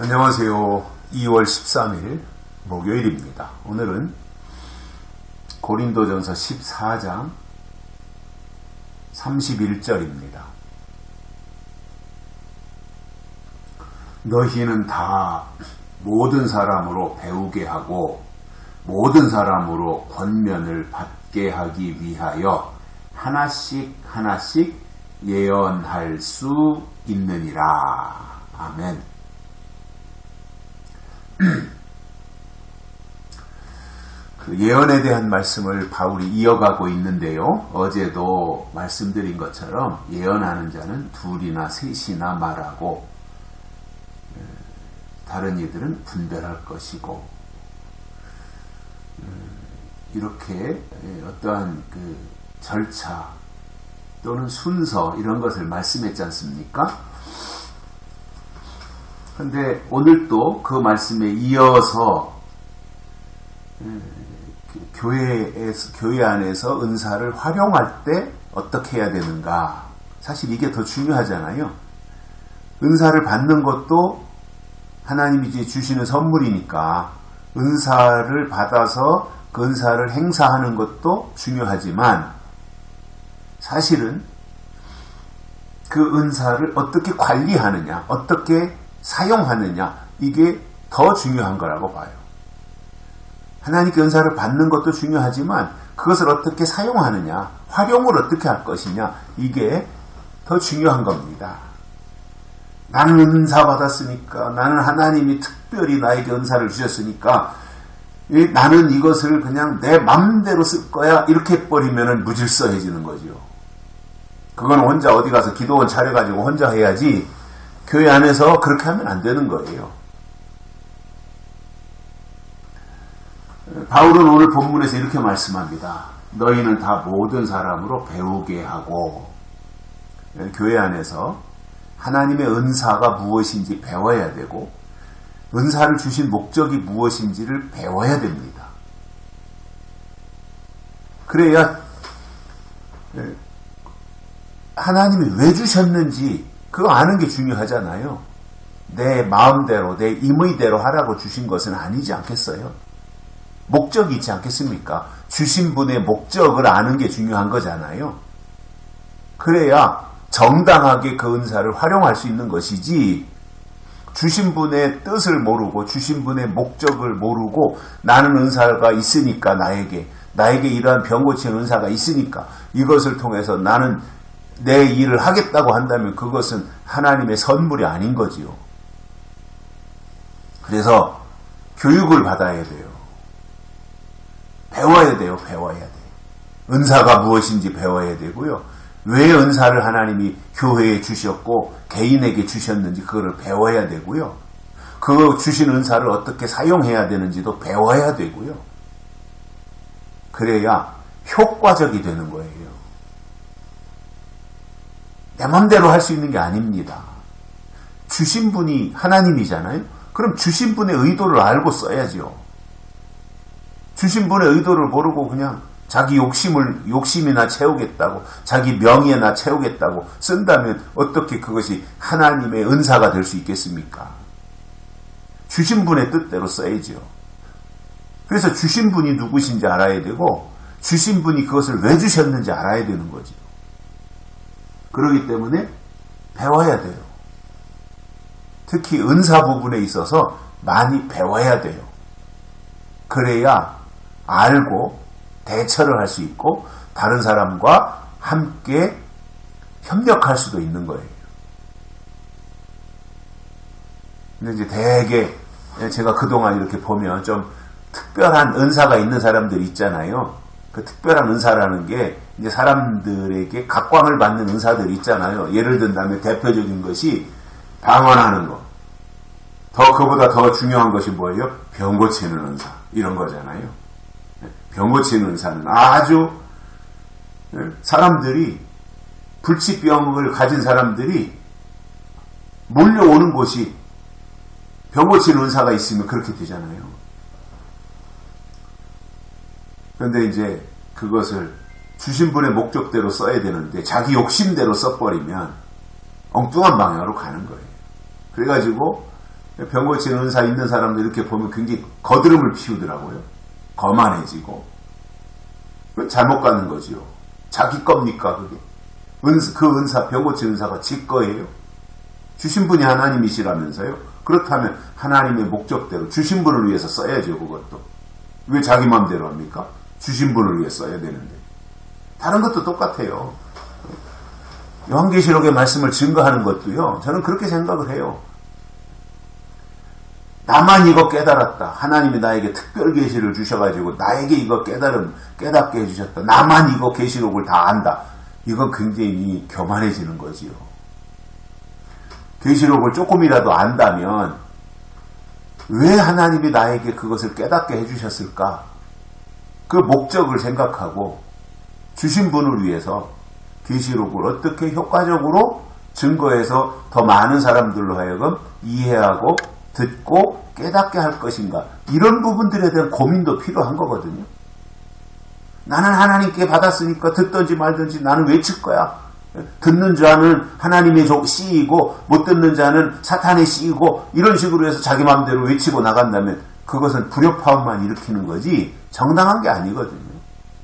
안녕하세요. 2월 13일 목요일입니다. 오늘은 고린도전서 14장 31절입니다. 너희는 다 모든 사람으로 배우게 하고 모든 사람으로 권면을 받게 하기 위하여 하나씩 하나씩 예언할 수 있느니라. 아멘. 그 예언에 대한 말씀을 바울이 이어가고 있는데요. 어제도 말씀드린 것처럼 예언하는 자는 둘이나 셋이나 말하고 다른 이들은 분별할 것이고 이렇게 어떠한 그 절차 또는 순서 이런 것을 말씀했지 않습니까? 근데 오늘 또 그 말씀에 이어서 교회 안에서 은사를 활용할 때 어떻게 해야 되는가? 사실 이게 더 중요하잖아요. 은사를 받는 것도 하나님이 이제 주시는 선물이니까 은사를 받아서 그 은사를 행사하는 것도 중요하지만 사실은 그 은사를 어떻게 관리하느냐, 어떻게 사용하느냐, 이게 더 중요한 거라고 봐요. 하나님께 은사를 받는 것도 중요하지만 그것을 어떻게 사용하느냐, 활용을 어떻게 할 것이냐, 이게 더 중요한 겁니다. 나는 은사 받았으니까, 나는 하나님이 특별히 나에게 은사를 주셨으니까 나는 이것을 그냥 내 맘대로 쓸 거야, 이렇게 해버리면 무질서해지는 거죠. 그건 혼자 어디 가서 기도원 차려가지고 혼자 해야지 교회 안에서 그렇게 하면 안 되는 거예요. 바울은 오늘 본문에서 이렇게 말씀합니다. 너희는 다 모든 사람으로 배우게 하고, 교회 안에서 하나님의 은사가 무엇인지 배워야 되고 은사를 주신 목적이 무엇인지를 배워야 됩니다. 그래야 하나님이 왜 주셨는지 그거 아는 게 중요하잖아요. 내 마음대로 내 임의대로 하라고 주신 것은 아니지 않겠어요? 목적이 있지 않겠습니까? 주신 분의 목적을 아는 게 중요한 거잖아요. 그래야 정당하게 그 은사를 활용할 수 있는 것이지, 주신 분의 뜻을 모르고 주신 분의 목적을 모르고 나는 은사가 있으니까 나에게 이러한 병 고치는 은사가 있으니까 이것을 통해서 나는 내 일을 하겠다고 한다면 그것은 하나님의 선물이 아닌 거지요. 그래서 교육을 받아야 돼요. 배워야 돼요. 은사가 무엇인지 배워야 되고요. 왜 은사를 하나님이 교회에 주셨고 개인에게 주셨는지 그거를 배워야 되고요. 그 주신 은사를 어떻게 사용해야 되는지도 배워야 되고요. 그래야 효과적이 되는 거예요. 내 맘대로 할 수 있는 게 아닙니다. 주신 분이 하나님이잖아요. 그럼 주신 분의 의도를 알고 써야죠. 주신 분의 의도를 모르고 그냥 자기 욕심이나 채우겠다고, 자기 명예나 채우겠다고 쓴다면 어떻게 그것이 하나님의 은사가 될 수 있겠습니까? 주신 분의 뜻대로 써야죠. 그래서 주신 분이 누구신지 알아야 되고 주신 분이 그것을 왜 주셨는지 알아야 되는 거죠. 그렇기 때문에 배워야 돼요. 특히 은사 부분에 있어서 많이 배워야 돼요. 그래야 알고 대처를 할 수 있고 다른 사람과 함께 협력할 수도 있는 거예요. 근데 이제 대개 제가 그동안 이렇게 보면 좀 특별한 은사가 있는 사람들이 있잖아요. 그 특별한 은사라는 게 이제 사람들에게 각광을 받는 은사들이 있잖아요. 예를 든다면 대표적인 것이 방언하는 거. 그보다 더 중요한 것이 뭐예요? 병 고치는 은사. 이런 거잖아요. 병 고치는 은사는 아주 사람들이, 불치병을 가진 사람들이 몰려오는 곳이 병 고치는 은사가 있으면 그렇게 되잖아요. 그런데 이제 그것을 주신 분의 목적대로 써야 되는데 자기 욕심대로 써버리면 엉뚱한 방향으로 가는 거예요. 그래가지고 병 고치는 은사 있는 사람들 이렇게 보면 굉장히 거드름을 피우더라고요. 거만해지고. 잘못 가는 거지요. 자기 겁니까 그게? 그 은사, 병 고치는 은사가 지 거예요? 주신 분이 하나님이시라면서요? 그렇다면 하나님의 목적대로 주신 분을 위해서 써야죠. 그것도. 왜 자기 마음대로 합니까? 주신 분을 위해 써야 되는데. 다른 것도 똑같아요. 요한계시록의 말씀을 증거하는 것도요. 저는 그렇게 생각을 해요. 나만 이거 깨달았다. 하나님이 나에게 특별 계시를 주셔가지고 나에게 이거 깨닫게 해주셨다. 나만 이거 계시록을 다 안다. 이건 굉장히 교만해지는 거지요. 계시록을 조금이라도 안다면 왜 하나님이 나에게 그것을 깨닫게 해주셨을까? 그 목적을 생각하고 주신 분을 위해서 계시록을 어떻게 효과적으로 증거해서 더 많은 사람들로 하여금 이해하고 듣고 깨닫게 할 것인가. 이런 부분들에 대한 고민도 필요한 거거든요. 나는 하나님께 받았으니까 듣든지 말든지 나는 외칠 거야. 듣는 자는 하나님의 씨이고 못 듣는 자는 사탄의 씨이고 이런 식으로 해서 자기 마음대로 외치고 나간다면 그것은 불협화음만 일으키는 거지 정당한 게 아니거든요.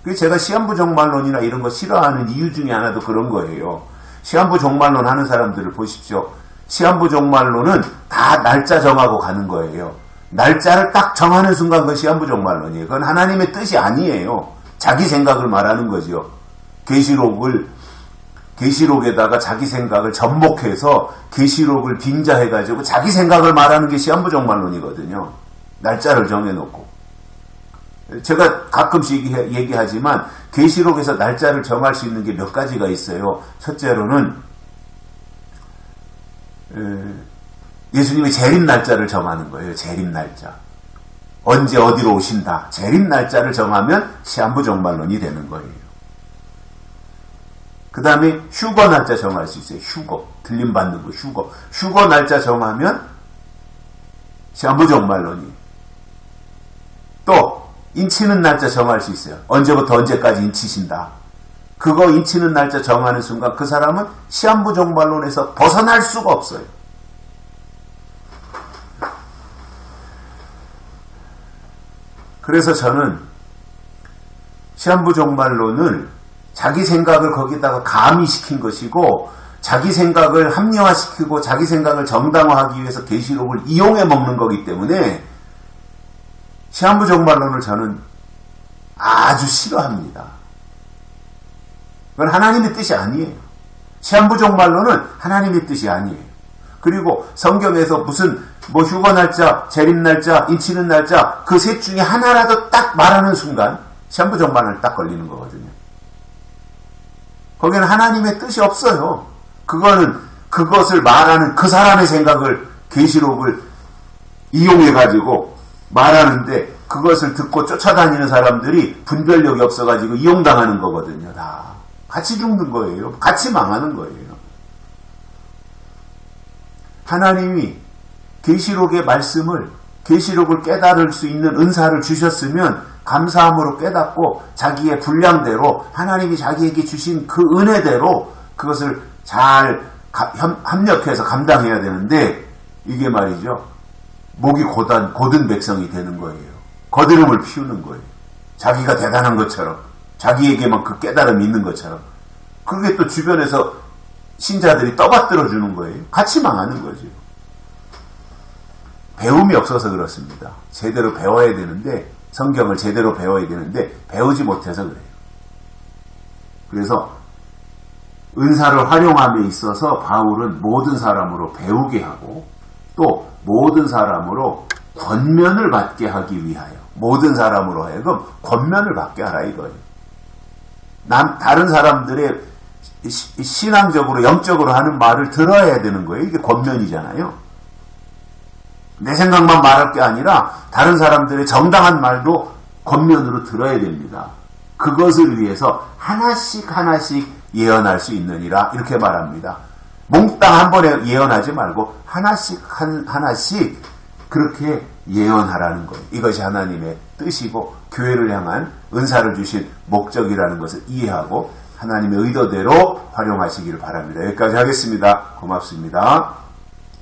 그래서 제가 시한부 종말론이나 이런 거 싫어하는 이유 중에 하나도 그런 거예요. 시한부 종말론 하는 사람들을 보십시오. 시한부 종말론은 다 날짜 정하고 가는 거예요. 날짜를 딱 정하는 순간 그건 시한부 종말론이에요. 그건 하나님의 뜻이 아니에요. 자기 생각을 말하는 거죠. 계시록에다가 자기 생각을 접목해서 계시록을 빙자해가지고 자기 생각을 말하는 게 시한부 종말론이거든요. 날짜를 정해놓고. 제가 가끔씩 얘기하지만 계시록에서 날짜를 정할 수 있는 게 몇 가지가 있어요. 첫째로는 예수님의 재림 날짜를 정하는 거예요. 재림 날짜. 언제 어디로 오신다. 재림 날짜를 정하면 시한부 종말론이 되는 거예요. 그 다음에 휴거 날짜 정할 수 있어요. 휴거. 들림받는 거 휴거. 휴거 날짜 정하면 시한부 종말론이. 또 인치는 날짜 정할 수 있어요. 언제부터 언제까지 인치신다. 그거 인치는 날짜 정하는 순간 그 사람은 시한부 종말론에서 벗어날 수가 없어요. 그래서 저는 시한부 종말론을 자기 생각을 거기다가 가미시킨 것이고 자기 생각을 합리화시키고 자기 생각을 정당화하기 위해서 계시록을 이용해 먹는 거기 때문에 시한부 종말론을 저는 아주 싫어합니다. 그건 하나님의 뜻이 아니에요. 시한부 종말론은 하나님의 뜻이 아니에요. 그리고 성경에서 무슨 휴거 날짜, 재림 날짜, 인치는 날짜 그 셋 중에 하나라도 딱 말하는 순간 시한부 종말론이 딱 걸리는 거거든요. 거기는 하나님의 뜻이 없어요. 그거는 그것을 말하는 그 사람의 생각을 계시록을 이용해가지고 말하는데 그것을 듣고 쫓아다니는 사람들이 분별력이 없어가지고 이용당하는 거거든요. 다 같이 죽는 거예요. 같이 망하는 거예요. 하나님이 계시록의 말씀을 계시록을 깨달을 수 있는 은사를 주셨으면 감사함으로 깨닫고 자기의 분량대로 하나님이 자기에게 주신 그 은혜대로 그것을 잘 합력해서 감당해야 되는데 이게 말이죠. 목이 고든 백성이 되는 거예요. 거드름을 피우는 거예요. 자기가 대단한 것처럼 자기에게만 그 깨달음이 있는 것처럼 그게 또 주변에서 신자들이 떠받들어 주는 거예요. 같이 망하는 거죠. 배움이 없어서 그렇습니다. 제대로 배워야 되는데 성경을 제대로 배워야 되는데 배우지 못해서 그래요. 그래서 은사를 활용함에 있어서 바울은 모든 사람으로 배우게 하고 또 모든 사람으로 권면을 받게 하기 위하여 모든 사람으로 하여금 권면을 받게 하라 이거예요. 다른 사람들의 신앙적으로 영적으로 하는 말을 들어야 되는 거예요. 이게 권면이잖아요. 내 생각만 말할 게 아니라 다른 사람들의 정당한 말도 권면으로 들어야 됩니다. 그것을 위해서 하나씩 예언할 수 있느니라 이렇게 말합니다. 몽땅 한 번에 예언하지 말고 하나씩 그렇게 예언하라는 거예요. 이것이 하나님의 뜻이고 교회를 향한 은사를 주신 목적이라는 것을 이해하고 하나님의 의도대로 활용하시기를 바랍니다. 여기까지 하겠습니다. 고맙습니다.